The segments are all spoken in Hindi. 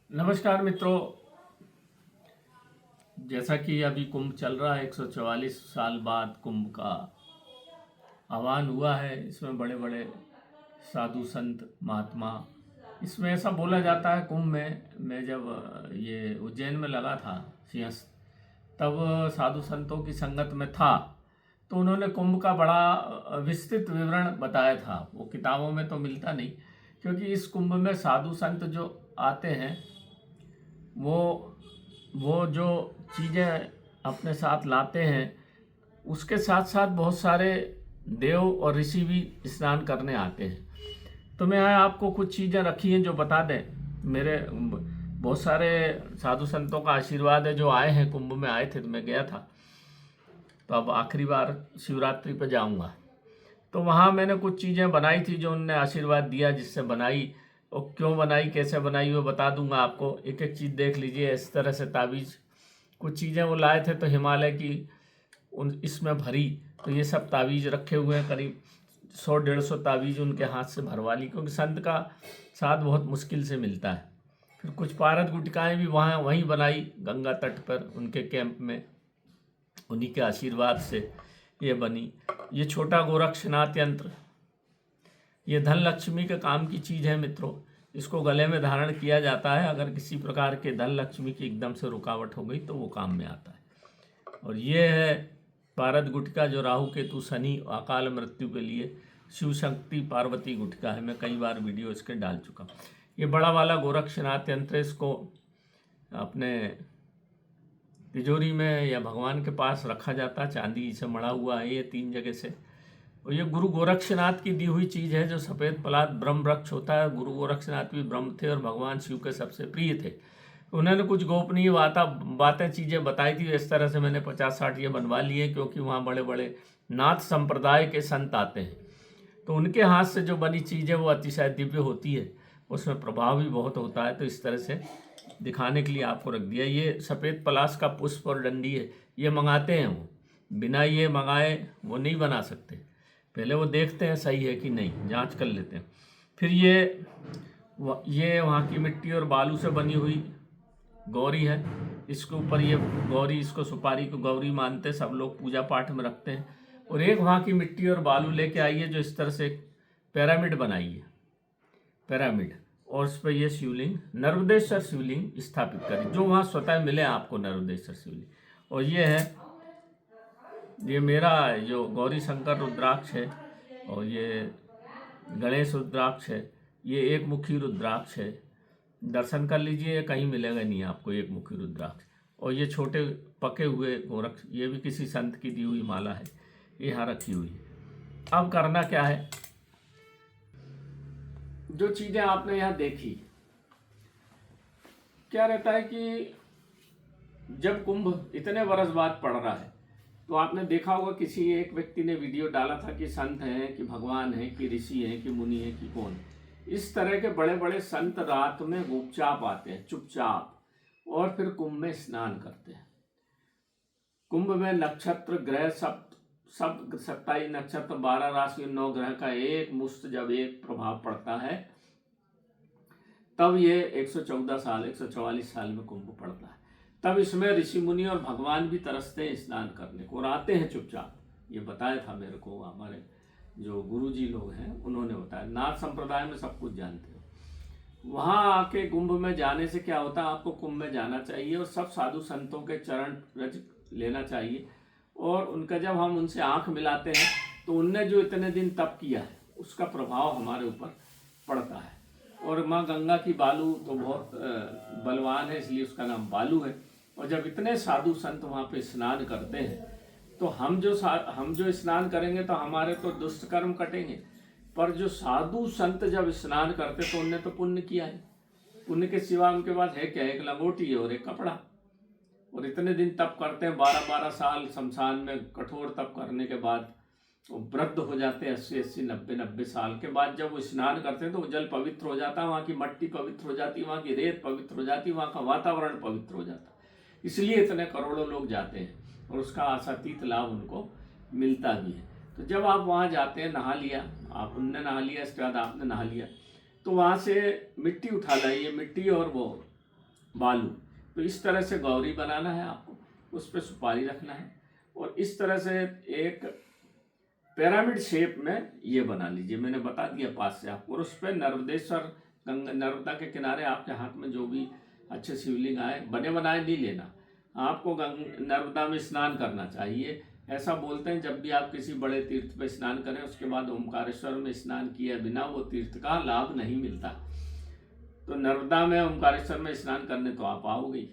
नमस्कार मित्रों। जैसा कि अभी कुंभ चल रहा है, 144 साल बाद कुंभ का आह्वान हुआ है। इसमें बड़े बड़े साधु संत महात्मा, इसमें ऐसा बोला जाता है कुंभ में मैं जब ये उज्जैन में लगा था सिंहस्थ, तब साधु संतों की संगत में था, तो उन्होंने कुंभ का बड़ा विस्तृत विवरण बताया था। वो किताबों में तो मिलता नहीं, क्योंकि इस कुंभ में साधु संत जो आते हैं वो जो चीज़ें अपने साथ लाते हैं, उसके साथ साथ बहुत सारे देव और ऋषि भी स्नान करने आते हैं। तो मैं यहाँ आपको कुछ चीज़ें रखी हैं जो बता दें। मेरे बहुत सारे साधु संतों का आशीर्वाद है जो आए हैं, कुंभ में आए थे, तो मैं गया था। तो अब आखिरी बार शिवरात्रि पर जाऊंगा, तो वहाँ मैंने कुछ चीज़ें बनाई थी जो उनने आशीर्वाद दिया, जिससे बनाई और क्यों बनाई, कैसे बनाई, वो बता दूंगा आपको। एक एक चीज़ देख लीजिए। इस तरह से ताबीज़, कुछ चीज़ें वो लाए थे तो हिमालय की उन इसमें भरी, तो ये सब ताबीज़ रखे हुए हैं। करीब 100-150 ताबीज़ उनके हाथ से भरवा ली, क्योंकि संत का साथ बहुत मुश्किल से मिलता है। फिर कुछ पारद गुटिकाएँ भी वहीं बनाई, गंगा तट पर उनके कैंप में, उन्हीं के आशीर्वाद से ये बनी। ये छोटा गोरक्षनाथ यंत्र, ये धन लक्ष्मी के काम की चीज़ है मित्रों। इसको गले में धारण किया जाता है। अगर किसी प्रकार के धन लक्ष्मी की एकदम से रुकावट हो गई तो वो काम में आता है। और ये है पारद गुटका, जो राहु केतु शनि अकाल मृत्यु के लिए शिव शक्ति पार्वती गुटका है। मैं कई बार वीडियो इसके डाल चुका हूँ। ये बड़ा वाला गोरक्षनाथ यंत्र, इसको अपने तिजोरी में या भगवान के पास रखा जाता है। चांदी से मड़ा हुआ है ये 3 जगह से। और ये गुरु गोरक्षनाथ की दी हुई चीज़ है, जो सफ़ेद पलाद ब्रह्म वृक्ष होता है। गुरु गोरक्षनाथ भी ब्रह्म थे और भगवान शिव के सबसे प्रिय थे। उन्होंने कुछ गोपनीय बातें चीज़ें बताई थी। इस तरह से मैंने 50-60 ये बनवा लिए, क्योंकि वहाँ बड़े बड़े नाथ संप्रदाय के संत आते हैं, तो उनके हाथ से जो बनी चीज़ है वो अतिशय दिव्य होती है, उसमें प्रभाव भी बहुत होता है। तो इस तरह से दिखाने के लिए आपको रख दिया। ये सफ़ेद पलाश का पुष्प और डंडी है, ये मंगाते हैं वो, बिना ये मंगाए वो नहीं बना सकते। पहले वो देखते हैं सही है कि नहीं, जांच कर लेते हैं। फिर ये वहाँ की मिट्टी और बालू से बनी हुई गौरी है। इसके ऊपर ये गौरी, इसको सुपारी को गौरी मानते, सब लोग पूजा पाठ में रखते हैं। और एक वहाँ की मिट्टी और बालू लेके आइए, जो इस तरह से एक पिरामिड बनाइए, पिरामिड, और उस पर ये शिवलिंग, नर्मदेश्वर शिवलिंग स्थापित करें, जो वहाँ स्वतः मिले आपको, नर्मदेश्वर शिवलिंग। और ये है, ये मेरा जो गौरी शंकर रुद्राक्ष है, और ये गणेश रुद्राक्ष है। ये एक मुखी रुद्राक्ष है, दर्शन कर लीजिए, कहीं मिलेगा नहीं आपको एक मुखी रुद्राक्ष। और ये छोटे पके हुए गोरक्ष, ये भी किसी संत की दी हुई माला है, ये यहाँ रखी हुई है। अब करना क्या है, जो चीज़ें आपने यहाँ देखी, क्या रहता है कि जब कुंभ इतने वर्ष बाद पड़ रहा है, तो आपने देखा होगा किसी एक व्यक्ति ने वीडियो डाला था कि संत हैं कि भगवान हैं कि ऋषि हैं कि मुनि हैं कि कौन। इस तरह के बड़े बड़े संत रात में गुपचाप आते हैं, चुपचाप, और फिर कुंभ में स्नान करते हैं। कुंभ में नक्षत्र ग्रह सब 27 नक्षत्र, 12 राशि, 9 ग्रह का एक मुश्त जब एक प्रभाव पड़ता है, तब ये 144 साल में कुंभ पड़ता है। तब इसमें ऋषि मुनि और भगवान भी तरसते हैं स्नान करने को और आते हैं चुपचाप। ये बताया था मेरे को हमारे जो गुरुजी लोग हैं, उन्होंने बताया। नाथ संप्रदाय में सब कुछ जानते हो। वहाँ आके कुंभ में जाने से क्या होता है, आपको कुंभ में जाना चाहिए और सब साधु संतों के चरण रज लेना चाहिए। और उनका जब हम उनसे आंख मिलाते हैं, तो उनने जो इतने दिन तप किया है उसका प्रभाव हमारे ऊपर पड़ता है। और माँ गंगा की बालू तो बहुत बलवान है, इसलिए उसका नाम बालू है। और जब इतने साधु संत वहाँ पे स्नान करते हैं, तो हम जो स्नान करेंगे तो हमारे तो दुष्ट कर्म कटेंगे, पर जो साधु संत जब स्नान करते तो उनने तो पुण्य किया है। पुण्य के सिवा उनके पास है क्या, एक लंगोटी और एक कपड़ा। और इतने दिन तप करते हैं, 12-12 साल शमशान में कठोर तप करने के बाद वो वृद्ध हो जाते हैं। 80-80, 90-90 साल के बाद जब वो स्नान करते हैं तो वो जल पवित्र हो जाता है, वहाँ की मट्टी पवित्र हो जाती है, वहाँ की रेत पवित्र हो जाती है, वहाँ का वातावरण पवित्र हो जाता है। इसलिए इतने करोड़ों लोग जाते हैं और उसका आशातीत लाभ उनको मिलता भी है। तो जब आप वहाँ जाते हैं, नहा लिया, आप उनने नहा लिया, इसके बाद आपने नहा लिया, तो वहाँ से मिट्टी उठा लाइए, मिट्टी और वो बालू। तो इस तरह से गौरी बनाना है आपको, उस पर सुपारी रखना है और इस तरह से एक पिरामिड शेप में ये बना लीजिए, मैंने बता दिया पास से आपको। और उस पर नर्मदेश्वर नर्मदा के किनारे आपके हाथ में जो भी अच्छे शिवलिंग आए, बने बनाए नहीं लेना, आपको नर्मदा में स्नान करना चाहिए। ऐसा बोलते हैं जब भी आप किसी बड़े तीर्थ पे स्नान करें उसके बाद ओमकारेश्वर में स्नान किए बिना वो तीर्थ का लाभ नहीं मिलता। तो नर्मदा में ओमकारेश्वर में स्नान करने तो आप आओगे,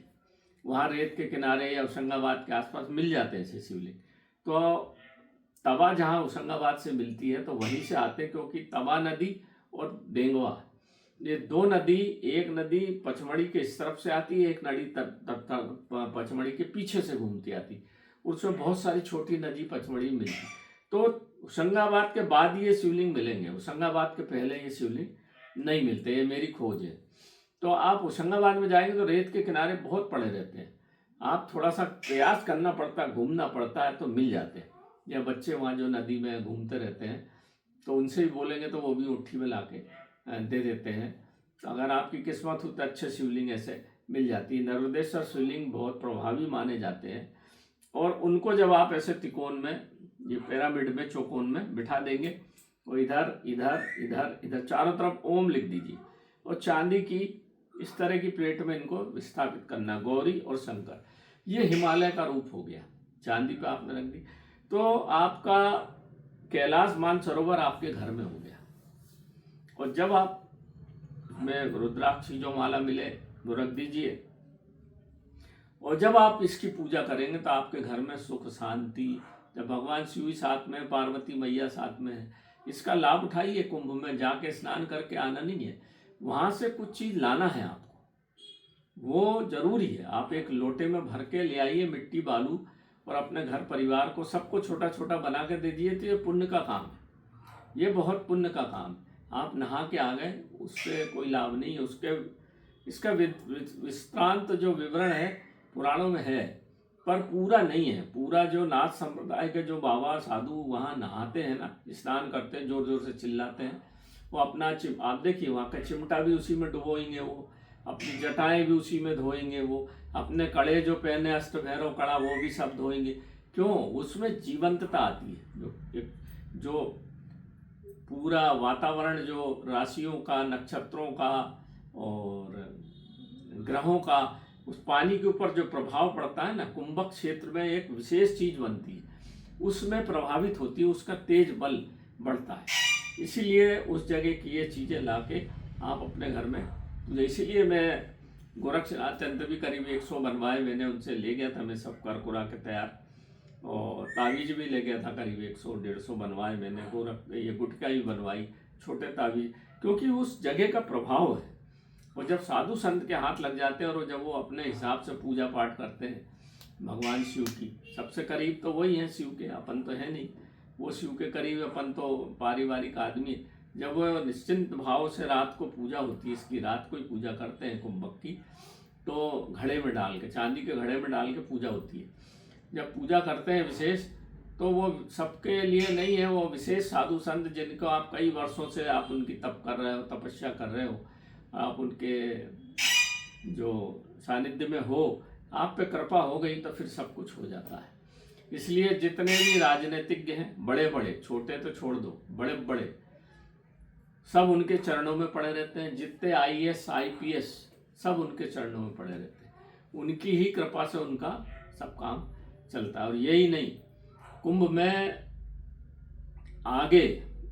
वहाँ रेत के किनारे या होशंगाबाद के आसपास मिल जाते हैं ऐसे शिवलिंग। तो तवा जहाँ होशंगाबाद से मिलती है तो वहीं से आते हैं, क्योंकि तवा नदी और देंगवा ये दो नदी, एक नदी पचमढ़ी के इस तरफ से आती है, एक नदी पचमढ़ी के पीछे से घूमती आती, उसमें बहुत सारी छोटी नदी पचमढ़ी मिलती। तो होशंगाबाद के बाद ये शिवलिंग मिलेंगे, होशंगाबाद के पहले ये शिवलिंग नहीं मिलते, ये मेरी खोज है। तो आप होशंगाबाद में जाएंगे तो रेत के किनारे बहुत पड़े रहते हैं, आप थोड़ा सा प्रयास करना पड़ता है, घूमना पड़ता है तो मिल जाते हैं। या बच्चे वहाँ जो नदी में घूमते रहते हैं तो उनसे भी बोलेंगे तो वो भी उठी में ला के दे देते हैं। तो अगर आपकी किस्मत हो तो अच्छे शिवलिंग ऐसे मिल जाती है। नर्मदेश्वर शिवलिंग बहुत प्रभावी माने जाते हैं और उनको जब आप ऐसे त्रिकोण में, ये पिरामिड में, चौकोन में बिठा देंगे और इधर इधर इधर इधर चारों तरफ ओम लिख दीजिए और चांदी की इस तरह की प्लेट में इनको विस्थापित करना, गौरी और शंकर। ये हिमालय का रूप हो गया, चांदी पे आपने रख दी तो आपका कैलाश मानसरोवर आपके घर में हो गया। और जब आप में रुद्राक्ष की जो माला मिले वो रख दीजिए और जब आप इसकी पूजा करेंगे तो आपके घर में सुख शांति, जब भगवान शिव साथ में, पार्वती मैया साथ में है, इसका लाभ उठाइए। कुंभ में जाके स्नान करके आना नहीं है, वहाँ से कुछ चीज़ लाना है आपको, वो जरूरी है। आप एक लोटे में भर के ले आइए मिट्टी बालू और अपने घर परिवार को सबको छोटा छोटा बना के दे दिए, तो ये पुण्य का काम है, ये बहुत पुण्य का काम है। आप नहा के आ गए उससे कोई लाभ नहीं है, उसके इसका विस्तांत जो विवरण है पुराणों में है पर पूरा नहीं है। पूरा जो नाथ संप्रदाय के जो बाबा साधु वहाँ नहाते हैं ना, स्नान करते हैं, जोर जोर से चिल्लाते हैं, वो अपना आप देखिए वहाँ का चिमटा भी उसी में डुबोएंगे, वो अपनी जटाएं भी उसी में धोएंगे, वो अपने कड़े जो पहने अष्ट भैरव कड़ा वो भी सब धोएंगे। क्यों? उसमें जीवंतता आती है, जो पूरा वातावरण, जो राशियों का, नक्षत्रों का और ग्रहों का, उस पानी के ऊपर जो प्रभाव पड़ता है ना, कुंभक क्षेत्र में एक विशेष चीज बनती है, उसमें प्रभावित होती है, उसका तेज बल बढ़ता है। इसीलिए उस जगह की ये चीजें लाके आप अपने घर में, तो इसीलिए मैं गोरक्षनाथ यंत्र भी करीब 100 बनवाए मैंने, उनसे ले गया था मैं सब कर कुरा के तैयार, और तावीज भी ले गया था करीब 100-150 बनवाए मैंने, ये गुटका भी बनवाई, छोटे तावीज, क्योंकि उस जगह का प्रभाव है। और जब साधु संत के हाथ लग जाते हैं और जब वो अपने हिसाब से पूजा पाठ करते हैं भगवान शिव की, सबसे करीब तो वही है शिव के, अपन तो है नहीं, वो शिव के करीब, अपन तो पारिवारिक आदमी। जब वो निश्चिंत भाव से रात को पूजा होती है, इसकी रात को ही पूजा करते हैं कुंभक की, तो घड़े में डाल के, चांदी के घड़े में डाल के पूजा होती है। जब पूजा करते हैं विशेष, तो वो सबके लिए नहीं है, वो विशेष साधु संत जिनको आप कई वर्षों से आप उनकी तप कर रहे हो, तपस्या कर रहे हो, आप उनके जो सानिध्य में हो, आप पे कृपा हो गई तो फिर सब कुछ हो जाता है। इसलिए जितने भी राजनीतिज्ञ हैं, बड़े बड़े, छोटे तो छोड़ दो, बड़े बड़े सब उनके चरणों में पड़े रहते हैं। जितने IAS IPS सब उनके चरणों में पड़े रहते हैं, उनकी ही कृपा से उनका सब काम चलता है। और यही नहीं, कुंभ में आगे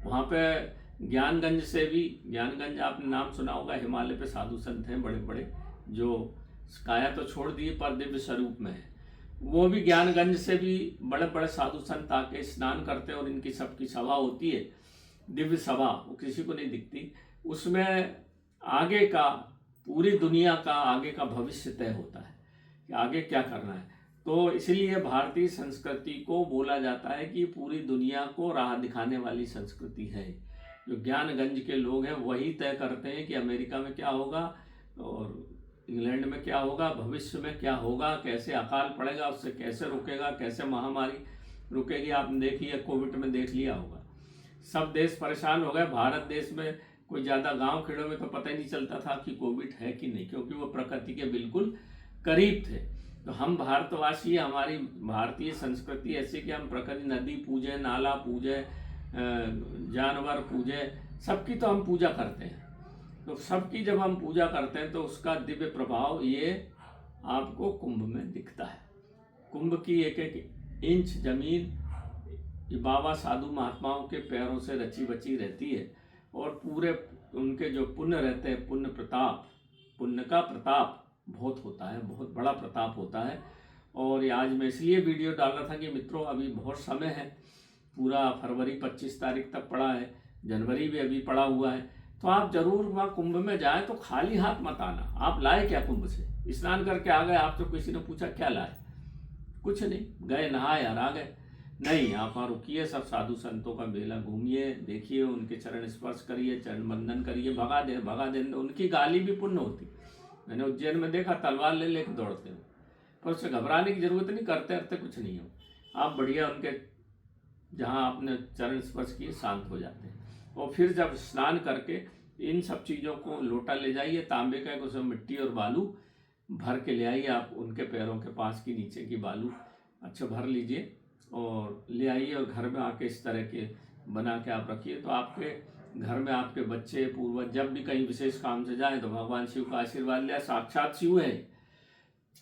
वहाँ पे ज्ञानगंज से भी, ज्ञानगंज आपने नाम सुना होगा, हिमालय पे साधु संत हैं बड़े बड़े, जो काया तो छोड़ दिए पर दिव्य स्वरूप में है, वो भी ज्ञानगंज से भी बड़े बड़े साधु संत आके स्नान करते हैं और इनकी सबकी सभा होती है, दिव्य सभा, वो किसी को नहीं दिखती। उसमें आगे का, पूरी दुनिया का आगे का भविष्य तय होता है कि आगे क्या करना है। तो इसलिए भारतीय संस्कृति को बोला जाता है कि पूरी दुनिया को राह दिखाने वाली संस्कृति है। जो ज्ञानगंज के लोग हैं वही तय करते हैं कि अमेरिका में क्या होगा और इंग्लैंड में क्या होगा, भविष्य में क्या होगा, कैसे अकाल पड़ेगा, उससे कैसे रुकेगा, कैसे महामारी रुकेगी। आपने देखिए कोविड में देख लिया होगा, सब देश परेशान हो गए, भारत देश में कोई ज़्यादा गांव खेड़ों में तो पता ही नहीं चलता था कि कोविड है कि नहीं, क्योंकि वो प्रकृति के बिल्कुल करीब थे। तो हम भारतवासी, हमारी भारतीय संस्कृति ऐसी कि हम प्रकृति, नदी पूजे, नाला पूजे, जानवर पूजे, सबकी तो हम पूजा करते हैं। तो सबकी जब हम पूजा करते हैं तो उसका दिव्य प्रभाव ये आपको कुंभ में दिखता है। कुंभ की एक एक इंच जमीन बाबा साधु महात्माओं के पैरों से रची बची रहती है, और पूरे उनके जो पुण्य रहते हैं, पुण्य प्रताप, पुण्य का प्रताप बहुत होता है, बहुत बड़ा प्रताप होता है। और ये आज मैं इसलिए वीडियो डाल रहा था कि मित्रों अभी बहुत समय है, पूरा फरवरी 25 तारीख तक पड़ा है, जनवरी भी अभी पड़ा हुआ है। तो आप जरूर वहाँ कुंभ में जाएं, तो खाली हाथ मत आना। आप लाए क्या कुंभ से? स्नान करके आ गए, आपसे किसी ने पूछा क्या लाए? कुछ नहीं, गए नहाए और आ गए? नहीं, आप वहाँ रुकिए, सब साधु संतों का मेला घूमिए, देखिए, उनके चरण स्पर्श करिए, चरण बंदन करिए, भगा दे। उनकी गाली भी पुण्य होती। मैंने उज्जैन में देखा, तलवार ले लेकर दौड़ते हो, पर उससे घबराने की जरूरत नहीं, करते कुछ नहीं हो। आप बढ़िया उनके जहाँ आपने चरण स्पर्श किए शांत हो जाते हैं। और फिर जब स्नान करके इन सब चीज़ों को लोटा ले जाइए, तांबे का, उसमें मिट्टी और बालू भर के ले आइए। आप उनके पैरों के पास की नीचे की बालू अच्छा भर लीजिए और ले आइए, और घर में आके इस तरह के बना के आप रखिए। तो आपके घर में आपके बच्चे, पूर्वज जब भी कहीं विशेष काम से जाएं तो भगवान शिव का आशीर्वाद लिया, साक्षात शिव है,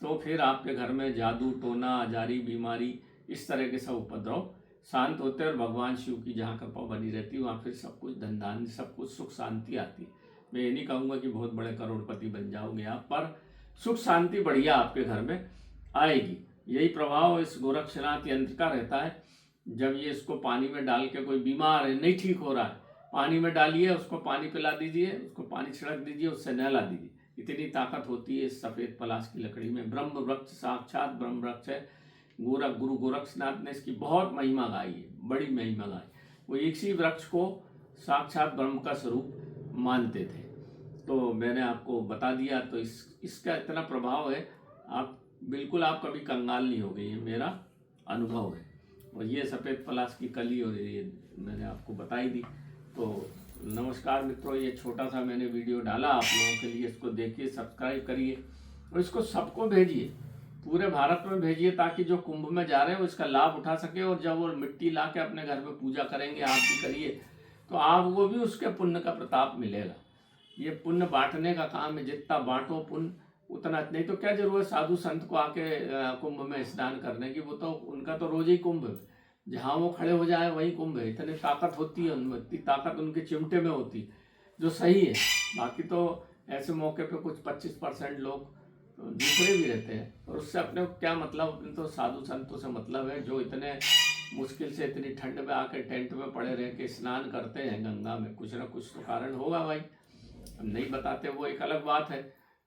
तो फिर आपके घर में जादू टोना आजारी बीमारी इस तरह के सब उपद्रव शांत होते हैं, और भगवान शिव की जहाँ कृपा बनी रहती है वहाँ फिर सब कुछ धन धान्य, सब कुछ सुख शांति आती है। मैं ये नहीं कहूँगा कि बहुत बड़े करोड़पति बन जाओगे आप, पर सुख शांति बढ़िया आपके घर में आएगी। यही प्रभाव इस गोरक्षनाथ यंत्र का रहता है। जब ये इसको पानी में डाल के, कोई बीमार है, नहीं ठीक हो रहा है, पानी में डालिए, उसको पानी पिला दीजिए, उसको पानी छिड़क दीजिए, उससे नहला दीजिए। इतनी ताकत होती है इस सफ़ेद पलाश की लकड़ी में। ब्रह्म वृक्ष, साक्षात ब्रह्म वृक्ष है। गुरु गोरक्षनाथ ने इसकी बहुत महिमा गाई है, बड़ी महिमा गाई। वो इसी वृक्ष को साक्षात ब्रह्म का स्वरूप मानते थे। तो मैंने आपको बता दिया। तो इसका इतना प्रभाव है, आप बिल्कुल, आप कभी कंगाल नहीं होगे, ये मेरा अनुभव है। और ये सफ़ेद पलाश की कली और ये मैंने आपको बताई दी। तो नमस्कार मित्रों, ये छोटा सा मैंने वीडियो डाला आप लोगों के लिए। इसको देखिए, सब्सक्राइब करिए और इसको सबको भेजिए, पूरे भारत में भेजिए, ताकि जो कुंभ में जा रहे हैं वो इसका लाभ उठा सके। और जब वो मिट्टी ला के अपने घर में पूजा करेंगे, आप भी करिए, तो आपको भी उसके पुण्य का प्रताप मिलेगा। ये पुण्य बांटने का काम है, जितना बांटो पुण्य उतना। नहीं तो क्या जरूरत साधु संत को आके कुंभ में स्नान करने की? वो तो उनका तो रोज ही कुंभ है, जहाँ वो खड़े हो जाए वही कुंभ है। इतनी ताकत होती है उनमें, इतनी ताकत उनके चिमटे में होती, जो सही है। बाकी तो ऐसे मौके पे कुछ 25% लोग दूसरे भी रहते हैं, और उससे अपने क्या मतलब? अपने तो साधु संतों से मतलब है, जो इतने मुश्किल से इतनी ठंड में आके टेंट में पड़े रह के स्नान करते हैं गंगा में। कुछ ना कुछ तो कारण होगा भाई, हम नहीं बताते वो एक अलग बात है,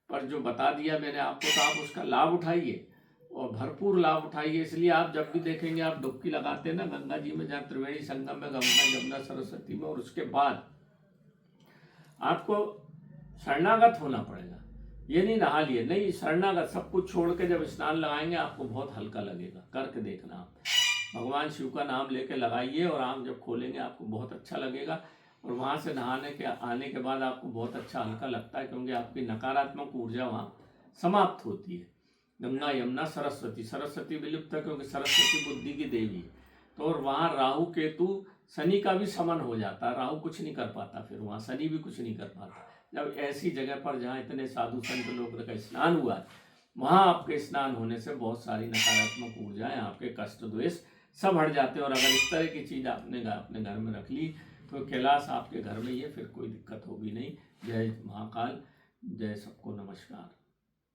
पर जो बता दिया मैंने आपको, तो आप उसका लाभ उठाइए और भरपूर लाभ उठाइए। इसलिए आप जब भी देखेंगे, आप डुबकी लगाते हैं ना गंगा जी में, जहाँ त्रिवेणी संगम में, गंगा जमुना सरस्वती में, और उसके बाद आपको शरणागत होना पड़ेगा। ये नहीं नहा लिए, नहीं, शरणागत सब कुछ छोड़ के जब स्नान लगाएंगे आपको बहुत हल्का लगेगा। करके देखना आप, भगवान शिव का नाम लेके लगाइए, और आँख जब खोलेंगे आपको बहुत अच्छा लगेगा। और वहाँ से नहाने के आने के बाद आपको बहुत अच्छा हल्का लगता है, क्योंकि आपकी नकारात्मक ऊर्जा वहाँ समाप्त होती है। गंगा यमुना सरस्वती, सरस्वती विलुप्त है क्योंकि सरस्वती बुद्धि की देवी है। तो और वहाँ राहु केतु शनि का भी समन हो जाता है, राहु कुछ नहीं कर पाता, फिर वहाँ शनि भी कुछ नहीं कर पाता। जब ऐसी जगह पर जहाँ इतने साधु संत लोग का स्नान हुआ है, वहाँ आपके स्नान होने से बहुत सारी नकारात्मक ऊर्जाएं, आपके कष्ट द्वेष सब हट जाते हैं। और अगर इस तरह की चीज़ आपने अपने घर में रख ली तो कैलाश आपके घर में ही है, फिर कोई दिक्कत होगी नहीं। जय महाकाल, जय सबको नमस्कार।